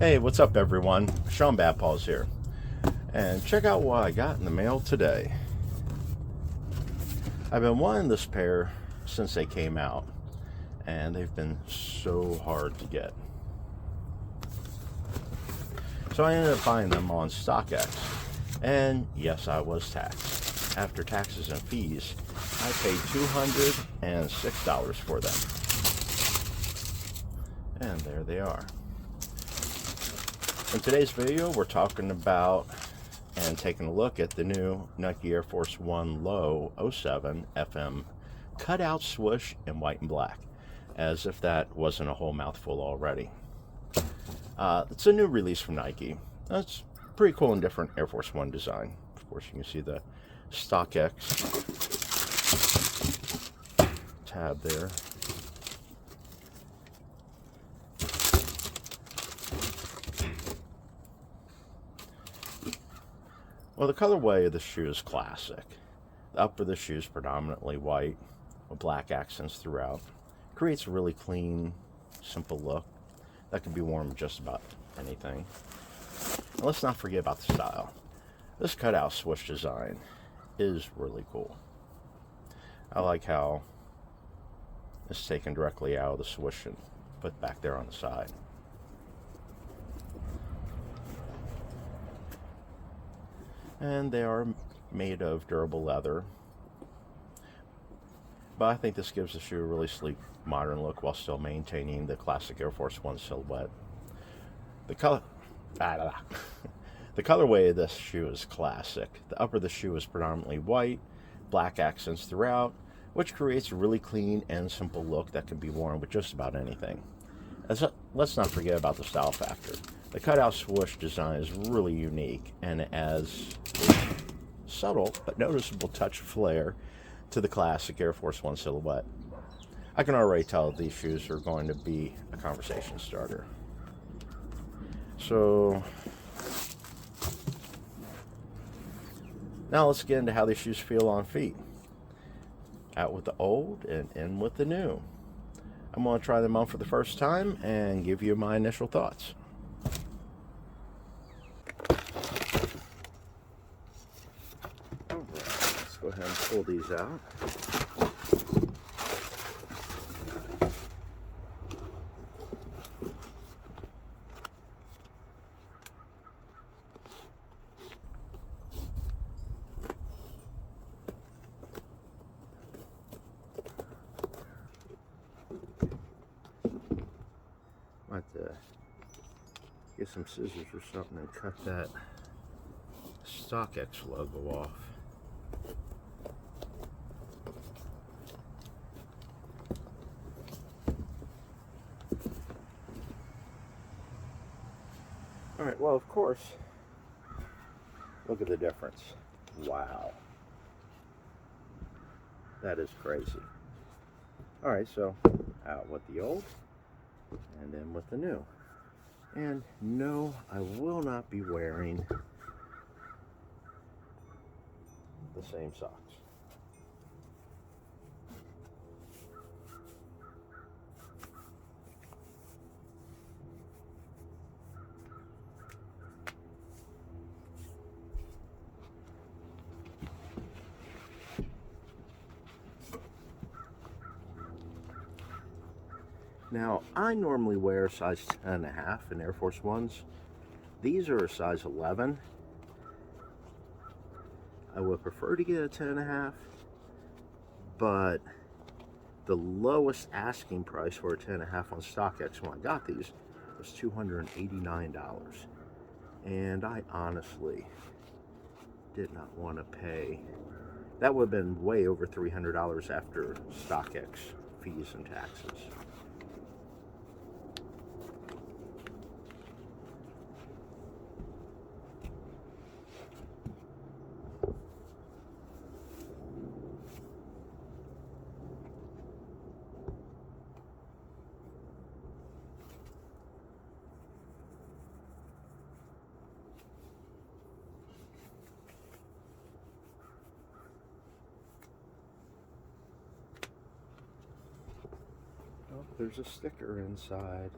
Hey, what's up everyone? Sean Badpawz here. And check out what I got in the mail today. I've been wanting this pair since they came out, and they've been so hard to get. So I ended up buying them on StockX. And yes, I was taxed. After taxes and fees, I paid $206 for them. And there they are. In today's video, we're talking about and taking a look at the new Nike Air Force 1 Low 07 FM Cut Swoosh in white and black, as if that wasn't a whole mouthful already. It's a new release from Nike. It's pretty cool and different Air Force 1 design. Of course, you can see the StockX tab there. Well, the colorway of the shoe is classic. The upper of the shoe is predominantly white with black accents throughout. Creates a really clean, simple look that can be worn with just about anything. And let's not forget about the style. This cutout swoosh design is really cool. I like how it's taken directly out of the swoosh and put back there on the side. And they are made of durable leather. But I think this gives the shoe a really sleek, modern look while still maintaining the classic Air Force 1 silhouette. The colorway of this shoe is classic. The upper of the shoe is predominantly white, black accents throughout, which creates a really clean and simple look that can be worn with just about anything. Let's not forget about the style factor. The cutout swoosh design is really unique, and it adds a subtle but noticeable touch of flair to the classic Air Force 1 silhouette. I can already tell these shoes are going to be a conversation starter. So now let's get into how these shoes feel on feet. Out with the old and in with the new. I'm going to try them on for the first time and give you my initial thoughts. Let's go ahead and pull these out. I have to get some scissors or something and cut that StockX logo off. Alright, well, of course, look at the difference. Wow. That is crazy. Alright, so out with the old and in with the new. And no, I will not be wearing the same socks. Now, I normally wear size 10.5 in Air Force 1s. These are a size 11. I would prefer to get a 10.5, but the lowest asking price for a 10.5 on StockX when I got these was $289. And I honestly did not want to pay. That would have been way over $300 after StockX fees and taxes. Oh, there's a sticker inside.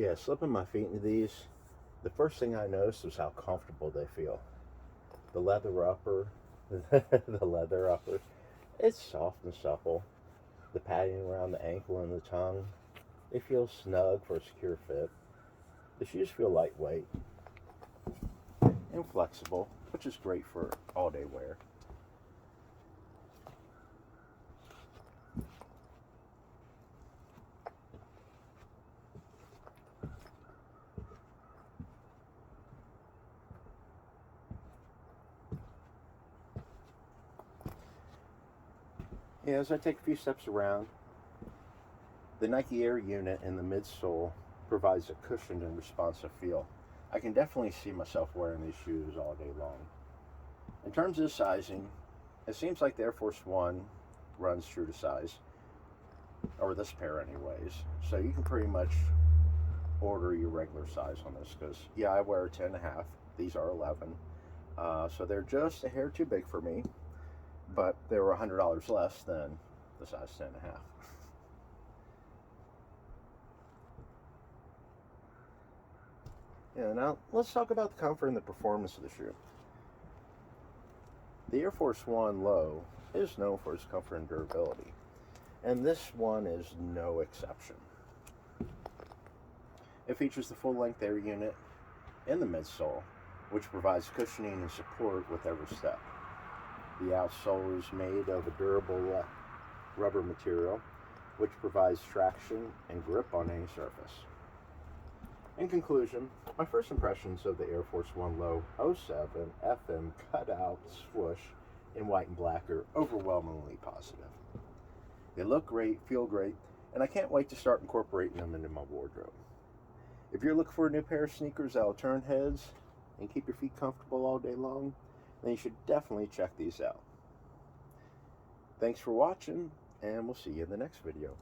Yeah, slipping my feet into these, the first thing I noticed was how comfortable they feel. The leather upper, the leather upper, it's soft and supple. The padding around the ankle and the tongue, they feel snug for a secure fit. The shoes feel lightweight and flexible, which is great for all-day wear. Yeah, as I take a few steps around, the Nike Air unit in the midsole provides a cushioned and responsive feel. I can definitely see myself wearing these shoes all day long. In terms of sizing, it seems like the Air Force One runs true to size, or this pair anyways, so you can pretty much order your regular size on this, because yeah, I wear a 10.5, these are 11, so they're just a hair too big for me, but they were $100 less than the size 10.5. Yeah, now let's talk about the comfort and the performance of the shoe. The Air Force One Low is known for its comfort and durability, and this one is no exception. It features the full-length Air unit in the midsole, which provides cushioning and support with every step. The outsole is made of a durable rubber material, which provides traction and grip on any surface. In conclusion, my first impressions of the Air Force One Low 07 FM Cut Swoosh in white and black are overwhelmingly positive. They look great, feel great, and I can't wait to start incorporating them into my wardrobe. If you're looking for a new pair of sneakers that'll turn heads and keep your feet comfortable all day long, then you should definitely check these out. Thanks for watching, and we'll see you in the next video.